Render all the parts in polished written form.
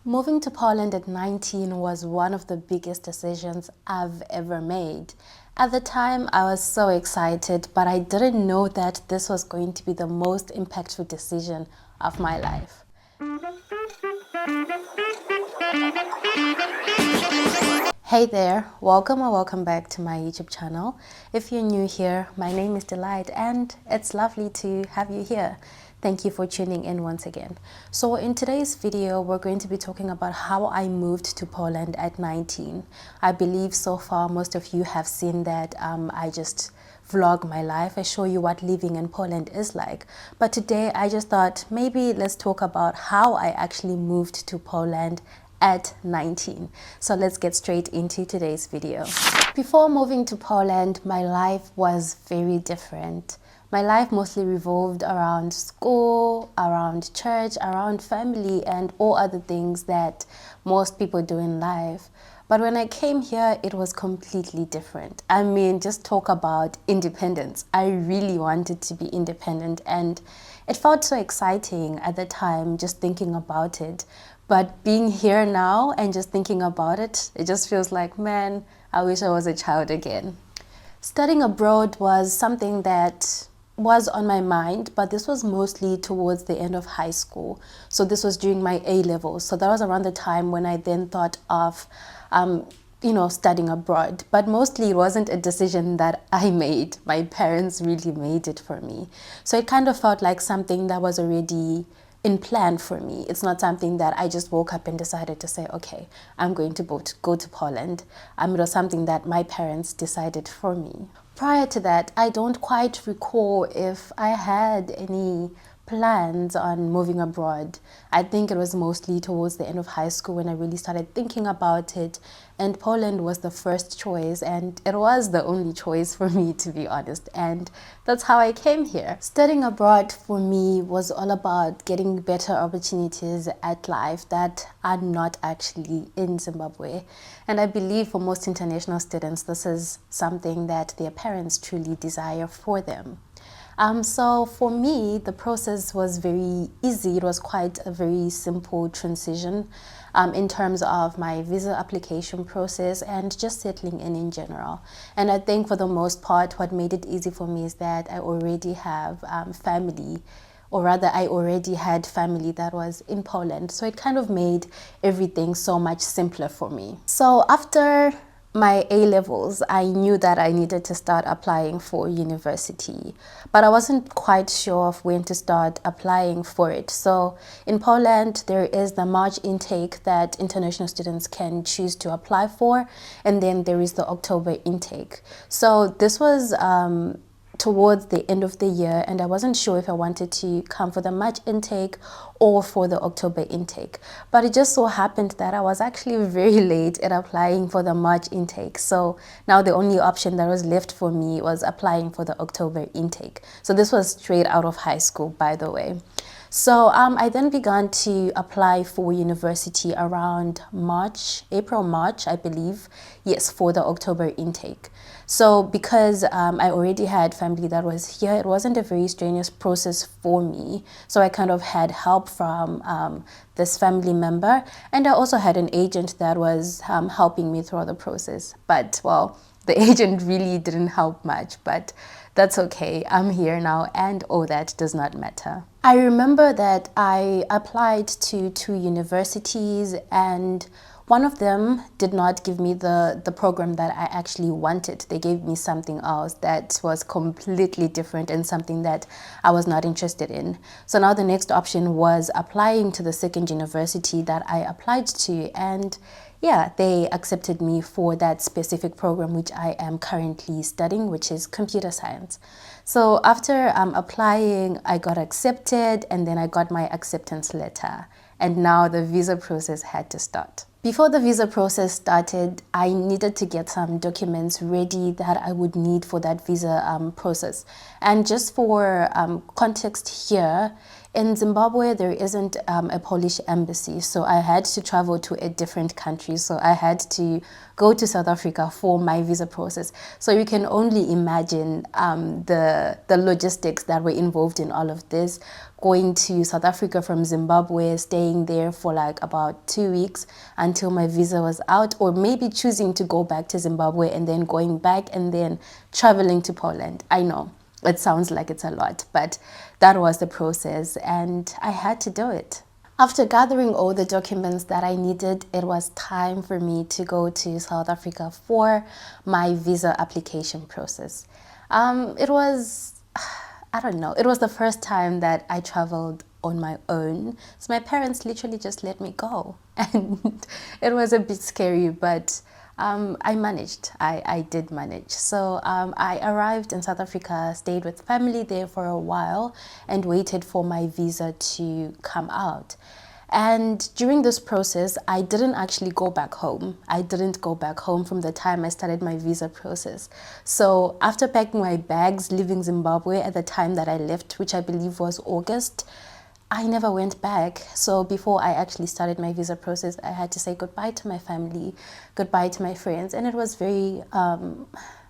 Moving to Poland at 19 was one of the biggest decisions I've ever made. At the time, I was so excited, but I didn't know that this was going to be the most impactful decision of my life. Hey there, welcome or welcome back to my YouTube channel. If you're new here, my name is Delight and it's lovely to have you here. Thank you for tuning in once again. So in today's video, we're going to be talking about how I moved to Poland at 19. I believe so far most of you have seen that I just vlog my life. I show you what living in Poland is like. But today I just thought maybe let's talk about how I actually moved to Poland at 19. So let's get straight into today's video. Before moving to Poland, my life was very different. My life mostly revolved around school, around church, around family, and all other things that most people do in life. But when I came here, it was completely different. I mean, just talk about independence. I really wanted to be independent, and it felt so exciting at the time just thinking about it. But being here now and just thinking about it, it just feels like, man, I wish I was a child again. Studying abroad was something that was on my mind, but this was mostly towards the end of high school. So this was during my A levels. So that was around the time when I then thought of, studying abroad. But mostly it wasn't a decision that I made. My parents really made it for me. So it kind of felt like something that was already in plan for me. It's not something that I just woke up and decided to say, okay, I'm going to go to Poland. It was something that my parents decided for me. Prior to that, I don't quite recall if I had any plans on moving abroad. I think it was mostly towards the end of high school when I really started thinking about it, and Poland was the first choice, and it was the only choice for me, to be honest, and that's how I came here. Studying abroad for me was all about getting better opportunities at life that are not actually in Zimbabwe, and I believe for most international students this is something that their parents truly desire for them. So for me, the process was very easy. It was quite a very simple transition in terms of my visa application process and just settling in general. And I think for the most part, what made it easy for me is that I already have family, or rather I already had family that was in Poland. So it kind of made everything so much simpler for me. So after my A levels, I knew that I needed to start applying for university, but I wasn't quite sure of when to start applying for it. So in Poland, there is the March intake that international students can choose to apply for, and then there is the October intake. So this was towards the end of the year, and I wasn't sure if I wanted to come for the March intake or for the October intake. But it just so happened that I was actually very late at applying for the March intake. So now the only option that was left for me was applying for the October intake. So this was straight out of high school, by the way. So I then began to apply for university around April, March, I believe. Yes, for the October intake. So because I already had family that was here, it wasn't a very strenuous process for me. So I kind of had help from this family member, and I also had an agent that was helping me throughout the process. But well, the agent really didn't help much, but that's okay. I'm here now, and all that does not matter. I remember that I applied to 2 universities, and one of them did not give me the program that I actually wanted. They gave me something else that was completely different and something that I was not interested in. So now the next option was applying to the second university that I applied to, and yeah, they accepted me for that specific program which I am currently studying, which is computer science. So after applying, I got accepted, and then I got my acceptance letter, and now the visa process had to start. Before the visa process started, I needed to get some documents ready that I would need for that visa process. And just for context here, In Zimbabwe, there isn't a Polish embassy, so I had to travel to a different country. So I had to go to South Africa for my visa process. So you can only imagine the logistics that were involved in all of this. Going to South Africa from Zimbabwe, staying there for like about 2 weeks until my visa was out, or maybe choosing to go back to Zimbabwe and then going back and then traveling to Poland. I know. It sounds like it's a lot, but that was the process and I had to do it. After gathering all the documents that I needed, it was time for me to go to South Africa for my visa application process. It was, I don't know, it was the first time that I traveled on my own. So my parents literally just let me go. And it was a bit scary, but I managed. I did manage. So I arrived in South Africa, stayed with family there for a while, and waited for my visa to come out. And during this process, I didn't actually go back home. I didn't go back home from the time I started my visa process. So after packing my bags, leaving Zimbabwe at the time that I left, which I believe was August, I never went back. So before I actually started my visa process, I had to say goodbye to my family, goodbye to my friends, and it was very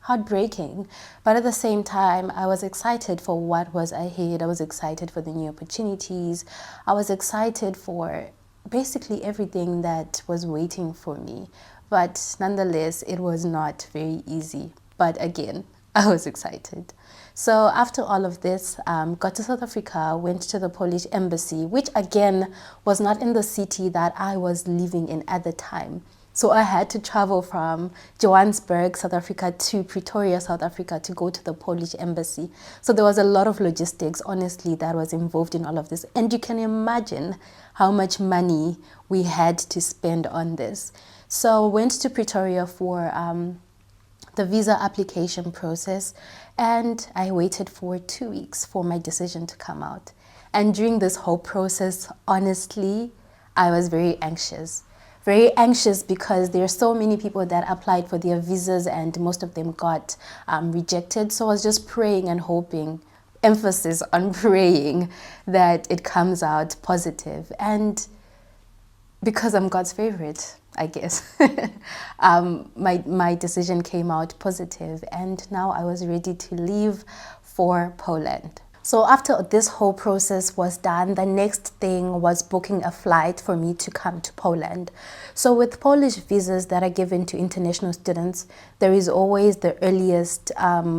heartbreaking. But at the same time, I was excited for what was ahead. I was excited for the new opportunities. I was excited for basically everything that was waiting for me. But nonetheless, it was not very easy. But again, I was excited. So after all of this, got to South Africa, went to the Polish embassy, which again was not in the city that I was living in at the time. So I had to travel from Johannesburg, South Africa to Pretoria, South Africa to go to the Polish embassy. So there was a lot of logistics, honestly, that was involved in all of this. And you can imagine how much money we had to spend on this. So went to Pretoria for the visa application process, and I waited for 2 weeks for my decision to come out. And during this whole process, honestly, I was very anxious. Very anxious because there are so many people that applied for their visas and most of them got rejected. So I was just praying and hoping, emphasis on praying, that it comes out positive. And because I'm God's favorite, I guess, my decision came out positive, and now I was ready to leave for Poland. So after this whole process was done, the next thing was booking a flight for me to come to Poland. So with Polish visas that are given to international students, there is always the earliest,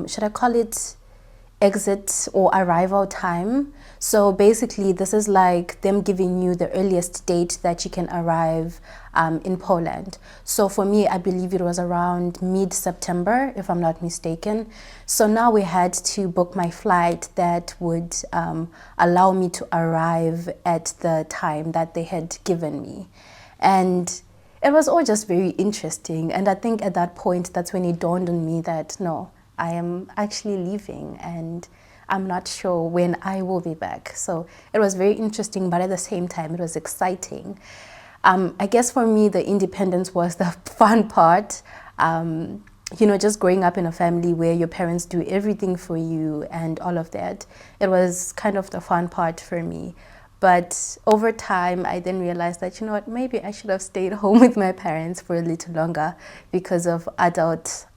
should I call it exit or arrival time. So basically this is like them giving you the earliest date that you can arrive in Poland. So for me, I believe it was around mid-September, if I'm not mistaken. So now we had to book my flight that would allow me to arrive at the time that they had given me. And it was all just very interesting. And I think at that point, that's when it dawned on me that no, I am actually leaving and I'm not sure when I will be back. So it was very interesting, but at the same time, it was exciting. I guess for me, the independence was the fun part. You know, just growing up in a family where your parents do everything for you and all of that. It was kind of the fun part for me. But over time, I then realized that, you know what, maybe I should have stayed home with my parents for a little longer because of adult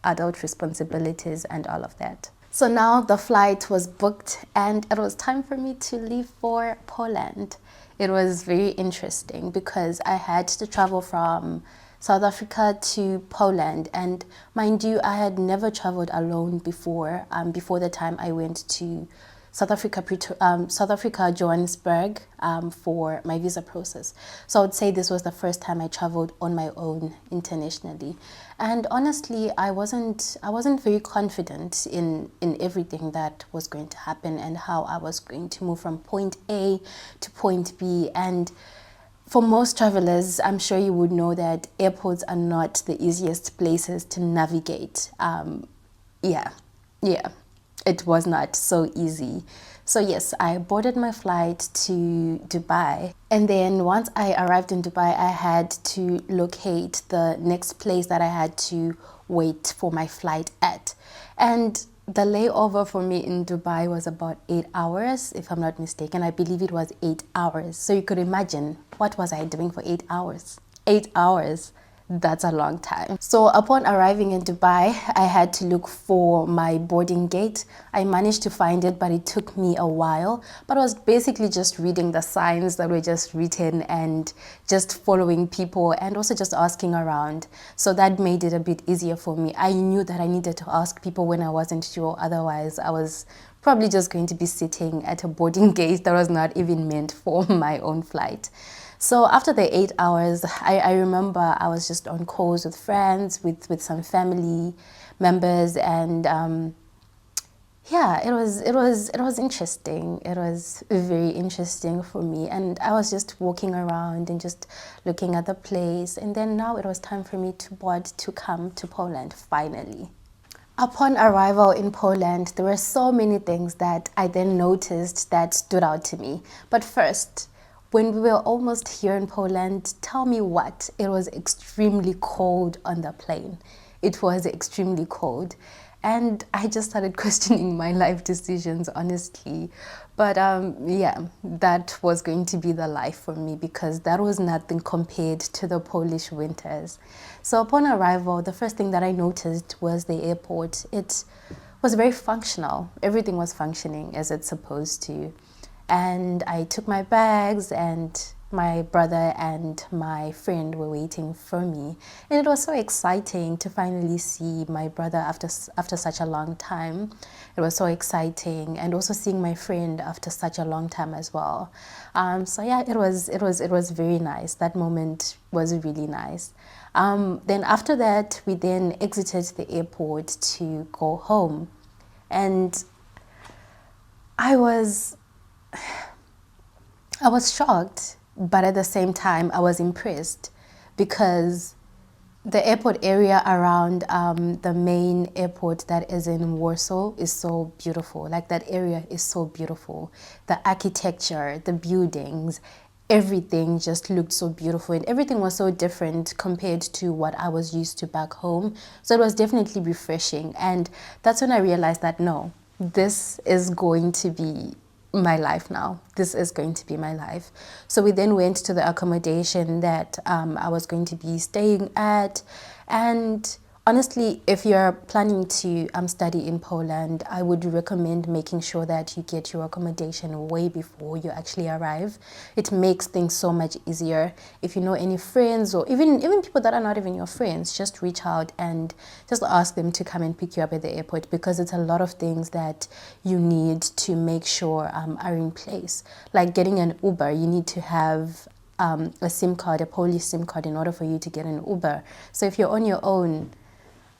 responsibilities and all of that. So now the flight was booked and it was time for me to leave for Poland. It was very interesting because I had to travel from South Africa to Poland, and mind you, I had never traveled alone before the time I went to South Africa, Johannesburg, for my visa process. So I would say this was the first time I traveled on my own internationally. And honestly, I wasn't very confident in everything that was going to happen and how I was going to move from point A to point B. And for most travelers, I'm sure you would know that airports are not the easiest places to navigate. Yeah. It was not so easy. So yes, I boarded my flight to Dubai. And then once I arrived in Dubai, I had to locate the next place that I had to wait for my flight at. And the layover for me in Dubai was about 8 hours, if I'm not mistaken. I believe it was 8 hours. So you could imagine, what was I doing for 8 hours? 8 hours. That's a long time. So upon arriving in Dubai, I had to look for my boarding gate. I managed to find it, but it took me a while. But I was basically just reading the signs that were just written and just following people and also just asking around. So that made it a bit easier for me. I knew that I needed to ask people when I wasn't sure. Otherwise, I was probably just going to be sitting at a boarding gate that was not even meant for my own flight. So after the 8 hours, I remember I was just on calls with friends, with some family members, and yeah, it was interesting. It was very interesting for me, and I was just walking around and just looking at the place. And then now it was time for me to board to come to Poland finally. Upon arrival in Poland, there were so many things that I then noticed that stood out to me. But first, when we were almost here in Poland, tell me what? It was extremely cold on the plane. It was extremely cold. And I just started questioning my life decisions, honestly. But yeah, that was going to be the life for me because that was nothing compared to the Polish winters. So upon arrival, the first thing that I noticed was the airport. It was very functional. Everything was functioning as it's supposed to. And I took my bags, and my brother and my friend were waiting for me. And it was so exciting to finally see my brother after such a long time. It was so exciting, and also seeing my friend after such a long time as well. So yeah, it was very nice. That moment was really nice. Then after that, we then exited the airport to go home. And I was shocked, but at the same time, I was impressed because the airport area around the main airport that is in Warsaw is so beautiful. Like, that area is so beautiful. The architecture, the buildings, everything just looked so beautiful, and everything was so different compared to what I was used to back home. So it was definitely refreshing, and that's when I realized that no, this is going to be my life now. This is going to be my life. So we then went to the accommodation that I was going to be staying at. And honestly, if you're planning to study in Poland, I would recommend making sure that you get your accommodation way before you actually arrive. It makes things so much easier. If you know any friends, or even people that are not even your friends, just reach out and just ask them to come and pick you up at the airport, because it's a lot of things that you need to make sure are in place. Like getting an Uber, you need to have a SIM card, a Polish SIM card, in order for you to get an Uber. So if you're on your own,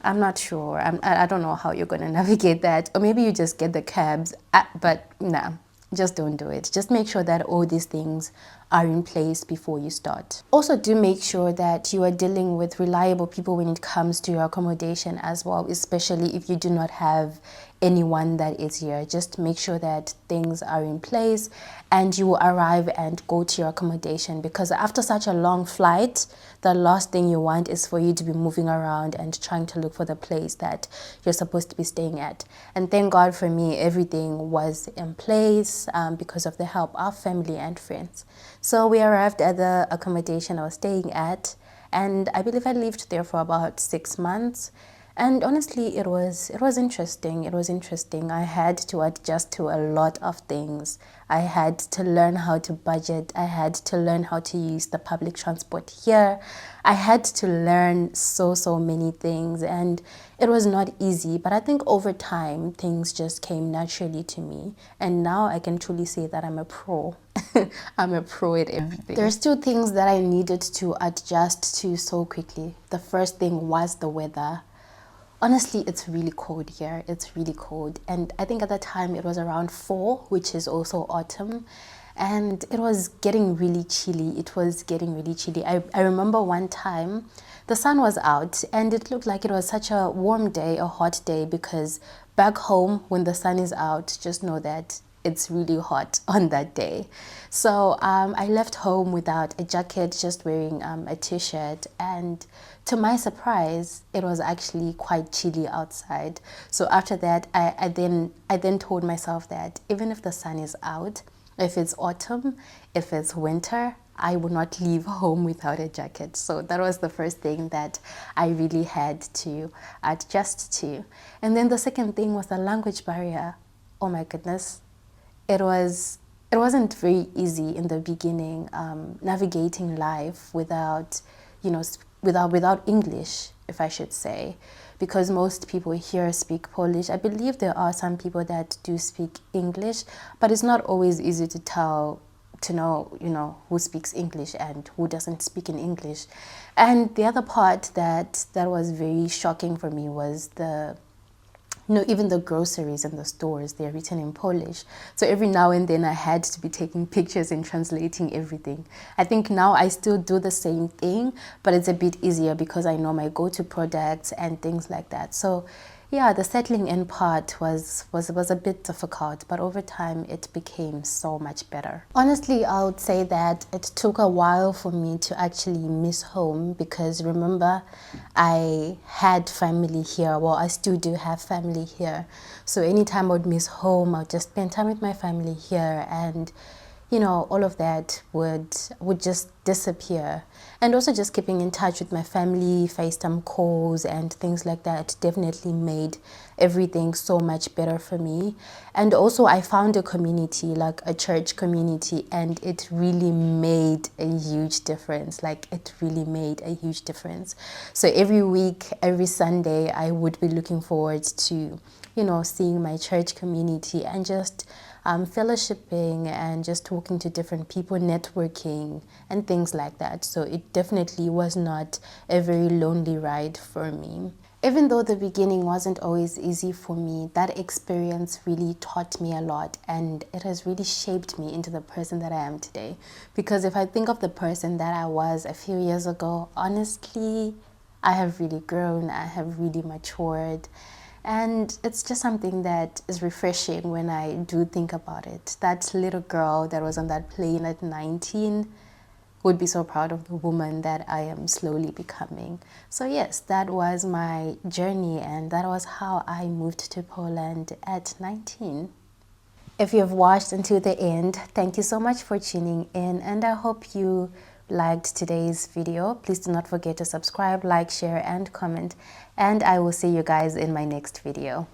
I'm not sure. I don't know how you're going to navigate that. Or maybe you just get the cabs. But nah, just don't do it. Just make sure that all these things are in place before you start. Also, do make sure that you are dealing with reliable people when it comes to your accommodation as well, especially if you do not have anyone that is here. Just make sure that things are in place and you will arrive and go to your accommodation, because after such a long flight, the last thing you want is for you to be moving around and trying to look for the place that you're supposed to be staying at. And thank God for me, everything was in place because of the help of family and friends. So we arrived at the accommodation I was staying at, and I believe I lived there for about 6 months. And honestly, it was interesting. It was interesting. I had to adjust to a lot of things. I had to learn how to budget. I had to learn how to use the public transport here. I had to learn so many things, and it was not easy. But I think over time, things just came naturally to me. And now I can truly say that I'm a pro. I'm a pro at everything. There's two things that I needed to adjust to so quickly. The first thing was the weather. Honestly, it's really cold here. It's really cold. And I think at the time it was around 4, which is also autumn. And it was getting really chilly. It was getting really chilly. I remember one time the sun was out and it looked like it was such a warm day, a hot day, because back home when the sun is out, just know that it's really hot on that day. So I left home without a jacket, just wearing a t-shirt, and to my surprise, it was actually quite chilly outside. So after that, I then told myself that even if the sun is out, if it's autumn, if it's winter, I would not leave home without a jacket. So that was the first thing that I really had to adjust to. And then the second thing was the language barrier. Oh my goodness. It wasn't very easy in the beginning, navigating life without, without English, if I should say, because most people here speak Polish. I believe there are some people that do speak English, but it's not always easy to know, who speaks English and who doesn't speak in English. And the other part that was very shocking for me was even the groceries in the stores, they're written in Polish. So every now and then I had to be taking pictures and translating everything. I think now I still do the same thing, but it's a bit easier because I know my go-to products and things like that. So yeah, the settling in part was a bit difficult, but over time it became so much better. Honestly, I would say that it took a while for me to actually miss home, because remember, I had family here. Well, I still do have family here. So anytime I would miss home, I would just spend time with my family here, and all of that would just disappear. And also just keeping in touch with my family, FaceTime calls and things like that definitely made everything so much better for me. And also I found a community, like a church community, and it really made a huge difference. It really made a huge difference. So every week, every Sunday, I would be looking forward to, seeing my church community and just fellowshipping and just talking to different people, networking and things like that. So it definitely was not a very lonely ride for me. Even though the beginning wasn't always easy for me, that experience really taught me a lot, and it has really shaped me into the person that I am today. Because if I think of the person that I was a few years ago, honestly, I have really grown, I have really matured. And it's just something that is refreshing when I do think about it. That little girl that was on that plane at 19 would be so proud of the woman that I am slowly becoming. So yes, that was my journey, and that was how I moved to Poland at 19. If you have watched until the end, thank you so much for tuning in, and I hope you liked today's video. Please do not forget to subscribe, like, share and comment, and I will see you guys in my next video.